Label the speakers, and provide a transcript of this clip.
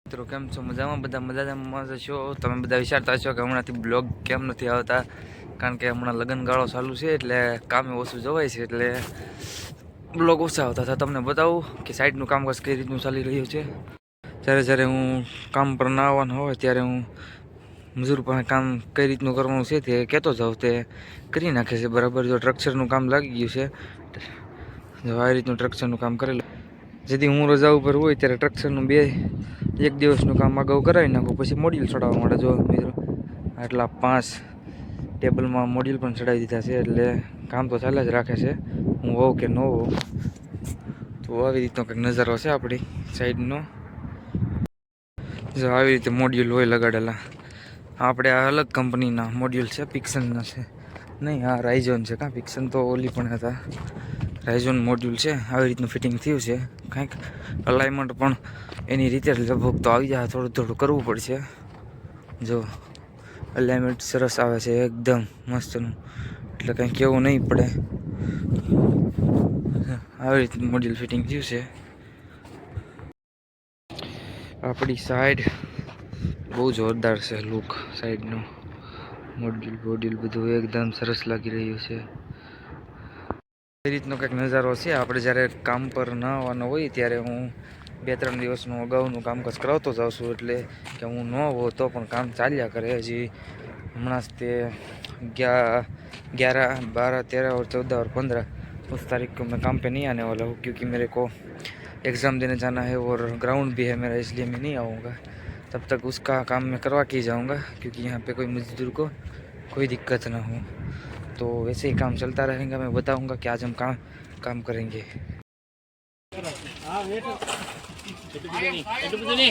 Speaker 1: મિત્રો કેમ છો? મજામાં? બધા મજામાં છો? તમે બધા વિચારતા છો કે હમણાંથી બ્લોગ કેમ નથી આવતા? કારણ કે હમણાં લગ્નગાળો ચાલુ છે એટલે કામે ઓછું જવાય છે, એટલે બ્લોગ ઓછા આવતા હતા. તમને બતાવું કે સાઈડનું કામકાજ કઈ રીતનું ચાલી રહ્યું છે. જ્યારે હું કામ પર ના આવવાનું હોય ત્યારે હું મજૂર પાસે કામ કઈ રીતનું કરવાનું છે તે કહેતો જાઉં, તે કરી નાખે છે બરાબર. જો સ્ટ્રક્ચરનું કામ લાગી ગયું છે, જો આ રીતનું સ્ટ્રક્ચરનું કામ કરેલું. જેથી હું રજા ઉપર હોય ત્યારે સ્ટ્રક્ચરનું એક દિવસનું કામ અગાઉ કરાવી નાખું, પછી મોડ્યુલ ચડાવવા માટે. જો મિત્રો આટલા 5 ટેબલમાં મોડ્યુલ પણ ચડાવી દીધા છે, એટલે કામ તો ચાલે જ રાખે છે, હું હોઉં કે ન હોઉં. તો આવી રીતનો કંઈક નજારો છે આપણી સાઈડનો. જો આવી રીતે મોડ્યુલ હોય લગાડેલા. આપણે આ અલગ કંપનીના મોડ્યુલ છે, પિક્સનના છે નહીં, આ રાઇઝોન છે. કાં પિક્સન તો ઓલી પણ હતા, રાઇઝોન મોડ્યુલ છે. આવી રીતનું ફિટિંગ થયું છે. કંઈક અલાઇનમેન્ટ પણ એની રીતે લગભગ તો આવી જાય, થોડું કરવું પડશે. જો અલાઇનમેન્ટ સરસ આવે છે, એકદમ મસ્તનું, એટલે કંઈ કહેવું નહીં પડે. આવી રીતનું મોડ્યુલ ફિટિંગ થયું છે. આપણી સાઈડ બહુ જોરદાર છે લુક. સાઈડનું મોડ્યુલ બધું એકદમ સરસ લાગી રહ્યું છે. એ રીતનો કંઈક નજારો છે. આપણે જ્યારે કામ પર ના આવવાનો હોય ત્યારે હું 2-3 દિવસનું અગાઉનું કામકાજ કરાવતો જાઉં છું, એટલે કે હું ન હોઉં તો પણ કામ ચાલ્યા કરે. હજી હમણાં જ તે 11, 12, 13 और 14 और 15 उस तारीख को मैं काम पे नहीं आने वाला हूँ, क्योंकि मेरे को एग्ज़ाम देने जाना है और ग्राउंड भी है मेरा, इसलिए मैं नहीं आऊँगा. तब तक उसका काम मैं करवा के ही जाऊँगा, क्योंकि यहाँ पे कोई मजदूर को कोई दिक्कत ना हो. तो वैसे ही काम चलता रहेगा. मैं बताऊँगा कि आज हम काम करेंगे.